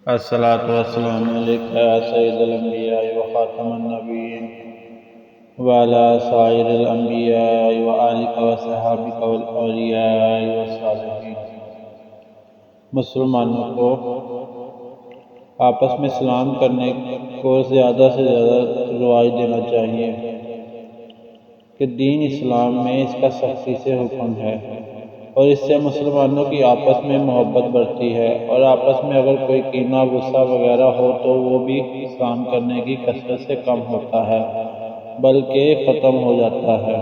الصلاۃ والسلام علیک یا سید الانبیاء و خاتم النبیین وعلی سائر الانبیاء و آلک و صحابک والاولیاء والصالحین۔ مسلمانوں کو آپس میں سلام کرنے کو زیادہ سے زیادہ رواج دینا چاہیے کہ دین اسلام میں اس کا سختی سے حکم ہے، اور اس سے مسلمانوں کی آپس میں محبت بڑھتی ہے، اور آپس میں اگر کوئی کینہ غصہ وغیرہ ہو تو وہ بھی سلام کرنے کی کثرت سے کم ہوتا ہے بلکہ ختم ہو جاتا ہے۔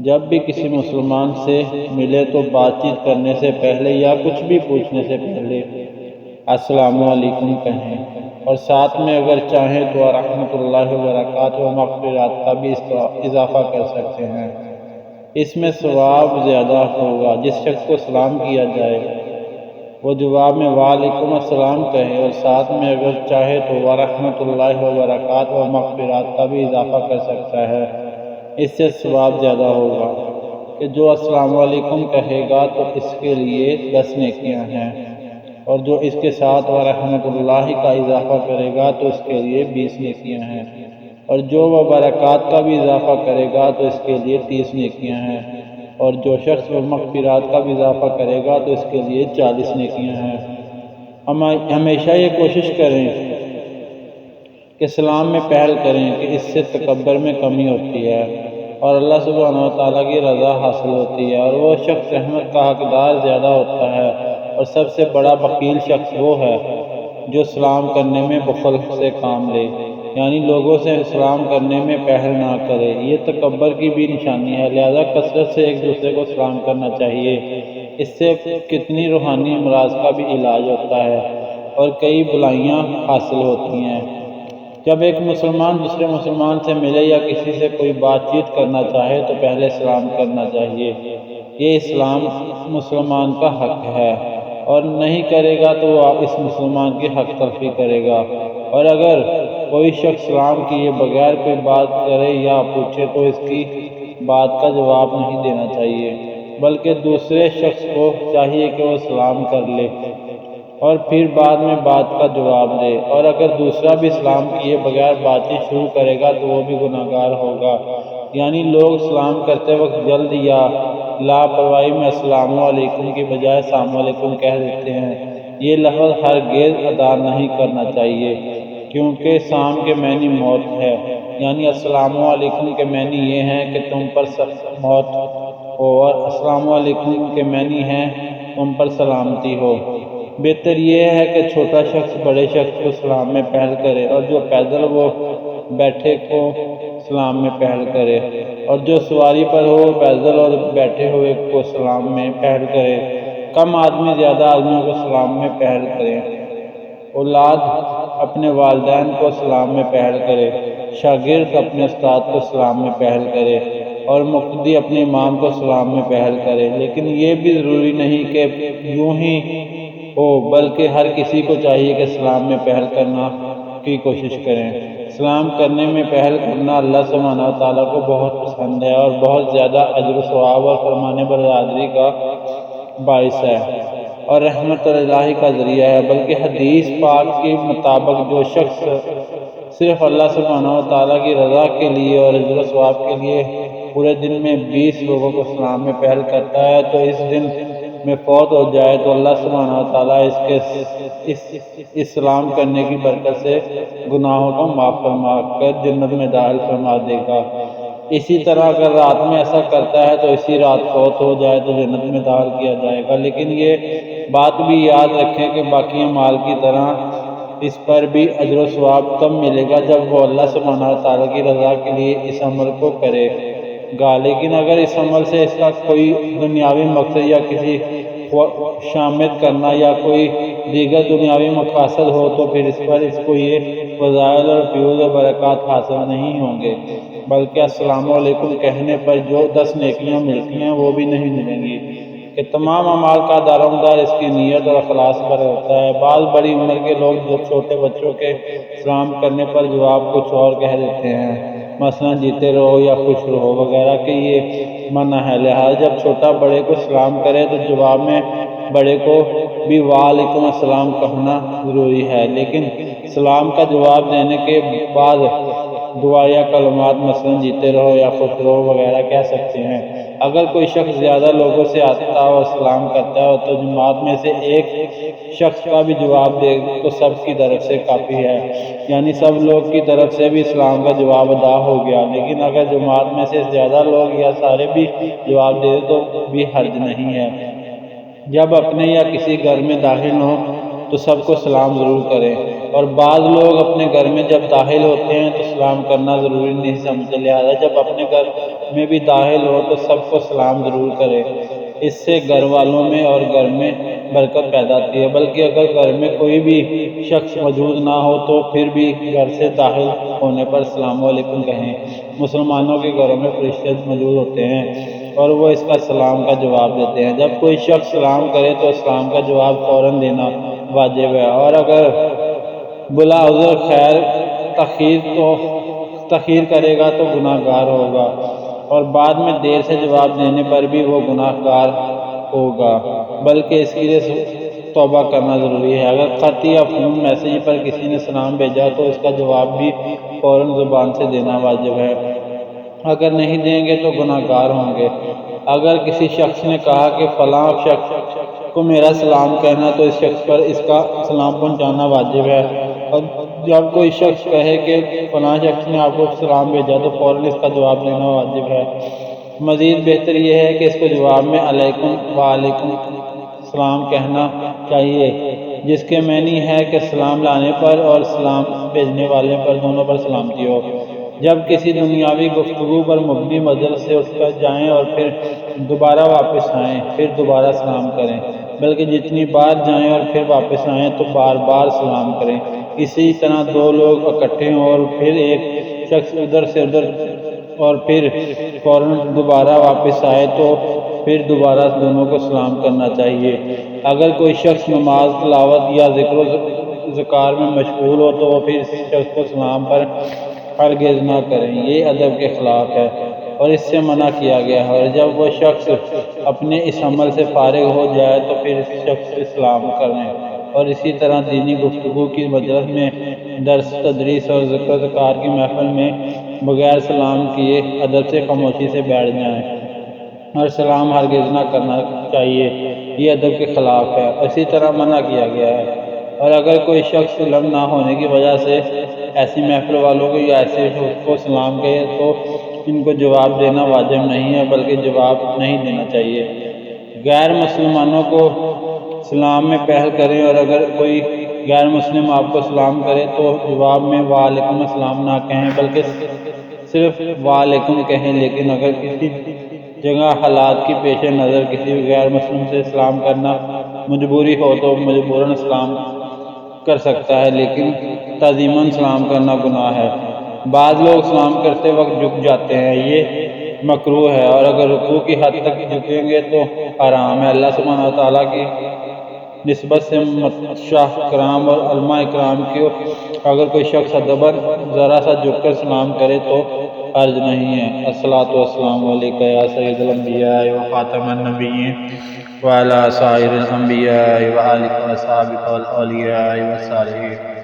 جب بھی کسی مسلمان سے ملے تو بات چیت کرنے سے پہلے یا کچھ بھی پوچھنے سے پہلے السلام علیکم کہیں، اور ساتھ میں اگر چاہیں تو ورحمۃ اللہ وبرکاتہ و مغفرات کا بھی اضافہ کر سکتے ہیں۔ اس میں ثواب زیادہ ہوگا۔ جس شخص کو سلام کیا جائے وہ جواب میں وعلیکم السلام کہے، اور ساتھ میں اگر چاہے تو ورحمۃ اللہ وبرکاتہ و مغفرات کا بھی اضافہ کر سکتا ہے۔ اس سے ثواب زیادہ ہوگا کہ جو السلام علیکم کہے گا تو اس کے لیے 10 نیکیاں ہیں، اور جو اس کے ساتھ ورحمۃ اللہ کا اضافہ کرے گا تو اس کے لیے 20 نیکیاں ہیں، اور جو وہ برکات کا بھی اضافہ کرے گا تو اس کے لیے 30 نیکیاں ہیں، اور جو شخص وہ مغفرات کا بھی اضافہ کرے گا تو اس کے لیے 40 نیکیاں ہیں۔ ہم ہمیشہ یہ کوشش کریں کہ سلام میں پہل کریں کہ اس سے تکبر میں کمی ہوتی ہے اور اللہ سبحانہ و تعالیٰ کی رضا حاصل ہوتی ہے، اور وہ شخص رحمت کا حقدار زیادہ ہوتا ہے۔ اور سب سے بڑا بخیل شخص وہ ہے جو سلام کرنے میں بخل سے کام لے، یعنی لوگوں سے سلام کرنے میں پہل نہ کرے۔ یہ تکبر کی بھی نشانی ہے، لہذا کثرت سے ایک دوسرے کو سلام کرنا چاہیے۔ اس سے کتنی روحانی امراض کا بھی علاج ہوتا ہے اور کئی بلائیاں حاصل ہوتی ہیں۔ جب ایک مسلمان دوسرے مسلمان سے ملے یا کسی سے کوئی بات چیت کرنا چاہے تو پہلے سلام کرنا چاہیے۔ یہ اسلام مسلمان کا حق ہے، اور نہیں کرے گا تو وہ اس مسلمان کی حق تلفی کرے گا۔ اور اگر کوئی شخص سلام کیے بغیر کوئی بات کرے یا پوچھے تو اس کی بات کا جواب نہیں دینا چاہیے، بلکہ دوسرے شخص کو چاہیے کہ وہ سلام کر لے اور پھر بعد میں بات کا جواب دے۔ اور اگر دوسرا بھی سلام کیے بغیر بات چیت شروع کرے گا تو وہ بھی گناہگار ہوگا۔ یعنی لوگ سلام کرتے وقت جلد یا لاپرواہی میں السلام علیکم کی بجائے السلام علیکم کہہ دیتے ہیں۔ یہ لفظ ہرگز ادا نہیں کرنا چاہیے، کیونکہ سام کے معنی موت ہے، یعنی السلام علیکم کے معنی یہ ہے کہ تم پر موت ہو، اور السلام علیکم کے معنی ہے تم پر سلامتی ہو۔ بہتر یہ ہے کہ چھوٹا شخص بڑے شخص کو سلام میں پہل کرے، اور جو پیدل وہ بیٹھے کو سلام میں پہل کرے، اور جو سواری پر ہو پیدل اور بیٹھے ہوئے کو سلام میں پہل کرے۔ کم آدمی زیادہ آدمیوں کو سلام میں پہل کرے۔ اولاد اپنے والدین کو سلام میں پہل کرے، شاگرد اپنے استاد کو سلام میں پہل کرے، اور مقتدی اپنے امام کو سلام میں پہل کرے۔ لیکن یہ بھی ضروری نہیں کہ یوں ہی ہو، بلکہ ہر کسی کو چاہیے کہ سلام میں پہل کرنا کی کوشش کریں۔ سلام کرنے میں پہل کرنا اللہ سبحانہ و تعالیٰ کو بہت پسند ہے اور بہت زیادہ اجر و ثواب اور فرمان برداری کا باعث ہے، اور رحمت الہی کا ذریعہ ہے۔ بلکہ حدیث پاک کے مطابق جو شخص صرف اللہ سبحانہ و تعالیٰ کی رضا کے لیے اور اجر و ثواب کے لیے پورے دن میں 20 لوگوں کو سلام میں پہل کرتا ہے تو اس دن میں فوت ہو جائے تو اللہ سبحانہ و تعالیٰ اس سلام کرنے کی برکت سے گناہوں کو معاف فرما کر جنت میں داخل فرما دے گا۔ اسی طرح اگر رات میں ایسا کرتا ہے تو اسی رات فوت ہو جائے تو جنت میں داخل کیا جائے گا۔ لیکن یہ بات بھی یاد رکھیں کہ باقی اعمال کی طرح اس پر بھی اجر و ثواب تب ملے گا جب وہ اللہ سبحانہ و تعالیٰ کی رضا کے لیے اس عمل کو کرے گا۔ لیکن اگر اس عمل سے اس کا کوئی دنیاوی مقصد یا کسی شامت کرنا یا کوئی دیگر دنیاوی مقاصد ہو تو پھر اس کو یہ فضائل اور فیوز و برکات حاصل نہیں ہوں گے، بلکہ السلام علیکم کہنے پر جو 10 نیکیاں ملتی ہیں وہ بھی نہیں ملیں گی۔ کہ تمام اعمال کا دارومدار اس کی نیت اور اخلاص پر ہوتا ہے۔ بعض بڑی عمر کے لوگ جو چھوٹے بچوں کے سلام کرنے پر جواب کچھ اور کہہ دیتے ہیں، مثلا جیتے رہو یا خوش رہو وغیرہ، کہ یہ منع ہے۔ لہٰذا جب چھوٹا بڑے کو سلام کرے تو جواب میں بڑے کو بھی وعلیکم السلام کہنا ضروری ہے، لیکن سلام کا جواب دینے کے بعد دعا یا کلمات مثلاً جیتے رہو یا خوش رہو وغیرہ کہہ سکتے ہیں۔ اگر کوئی شخص زیادہ لوگوں سے آتا اور سلام کرتا ہے تو جماعت میں سے ایک شخص کا بھی جواب دے تو سب کی طرف سے کافی ہے، یعنی سب لوگ کی طرف سے بھی اسلام کا جواب ادا ہو گیا۔ لیکن اگر جماعت میں سے زیادہ لوگ یا سارے بھی جواب دے تو بھی حرج نہیں ہے۔ جب اپنے یا کسی گھر میں داخل ہوں تو سب کو سلام ضرور کریں، اور بعض لوگ اپنے گھر میں جب داخل ہوتے ہیں تو سلام کرنا ضروری نہیں سمجھتے، لہذا جب اپنے گھر میں بھی داخل ہو تو سب کو سلام ضرور کریں۔ اس سے گھر والوں میں اور گھر میں برکت پیدا ہوتی ہے، بلکہ اگر گھر میں کوئی بھی شخص موجود نہ ہو تو پھر بھی گھر سے داخل ہونے پر السلام علیکم کہیں۔ مسلمانوں کے گھروں میں فرشتے موجود ہوتے ہیں اور وہ اس کا سلام کا جواب دیتے ہیں۔ جب کوئی شخص سلام کرے تو سلام کا جواب فوراً دینا واجب ہے، اور اگر بلا عذر خیر تاخیر کرے گا تو گناہ گار ہوگا، اور بعد میں دیر سے جواب دینے پر بھی وہ گناہ گار ہوگا، بلکہ اس کے لیے توبہ کرنا ضروری ہے۔ اگر خط یا فون میسیج پر کسی نے سلام بھیجا تو اس کا جواب بھی فوراً زبان سے دینا واجب ہے، اگر نہیں دیں گے تو گناہ گار ہوں گے۔ اگر کسی شخص نے کہا کہ فلاں شخص کو میرا سلام کہنا تو اس شخص پر اس کا سلام پہنچانا واجب ہے، اور جب کوئی شخص کہے کہ فلاں شخص نے آپ کو سلام بھیجا تو فوراً اس کا جواب دینا واجب ہے۔ مزید بہتر یہ ہے کہ اس کو جواب میں علیکم وعلیکم السلام کہنا چاہیے، جس کے معنی ہے کہ سلام لانے پر اور سلام بھیجنے والے پر دونوں پر سلامتی ہو۔ جب کسی دنیاوی گفتگو پر مبنی مجلس سے اٹھ کر جائیں اور پھر دوبارہ واپس آئیں، پھر دوبارہ سلام کریں، بلکہ جتنی بار جائیں اور پھر واپس آئیں تو بار بار سلام کریں۔ اسی طرح دو لوگ اکٹھے ہوں اور پھر ایک شخص ادھر سے ادھر اور پھر فوراً دوبارہ واپس آئے تو پھر دوبارہ دونوں کو سلام کرنا چاہیے۔ اگر کوئی شخص نماز، تلاوت یا ذکر و اذکار میں مشغول ہو تو وہ پھر اس شخص کو سلام پر ہرگز نہ کریں، یہ ادب کے خلاف ہے اور اس سے منع کیا گیا ہے، اور جب وہ شخص اپنے اس عمل سے فارغ ہو جائے تو پھر اس شخص سے سلام کریں، اور اسی طرح دینی گفتگو کی مجلس میں، درس تدریس اور ذکر و اذکار کی محفل میں بغیر سلام کیے ادب سے خاموشی سے بیٹھ جائیں، اور سلام ہرگز نہ کرنا چاہیے، یہ ادب کے خلاف ہے، اسی طرح منع کیا گیا ہے۔ اور اگر کوئی شخص علم نہ ہونے کی وجہ سے ایسی محفل والوں کو یا ایسے شخص کو سلام کہے تو ان کو جواب دینا واجب نہیں ہے، بلکہ جواب نہیں دینا چاہیے۔ غیر مسلمانوں کو سلام میں پہل کریں، اور اگر کوئی غیر مسلم آپ کو سلام کرے تو جواب میں وعلیکم السلام نہ کہیں بلکہ صرف وعلیکم کہیں، لیکن اگر کسی جگہ حالات کی پیش نظر کسی غیر مسلم سے سلام کرنا مجبوری ہو تو مجبوراً سلام کر سکتا ہے، لیکن تعظیماً سلام کرنا گناہ ہے۔ بعض لوگ سلام کرتے وقت جھک جاتے ہیں، یہ مکروہ ہے، اور اگر رکوع کی حد تک جھکیں گے تو حرام ہے۔ اللہ سبحانہ و تعالیٰ کی نسبت سے شاہ کرام اور علماء کرام کو اگر کوئی شخص ادباً ذرا سا جھک کر سلام کرے تو حرج نہیں ہے۔ الصلاۃ والسلام علیک یا سید الانبیاء و خاتم النبیین وعلی سائر الانبیاء و آلہ و اصحابہ والاولیاء والصالحین۔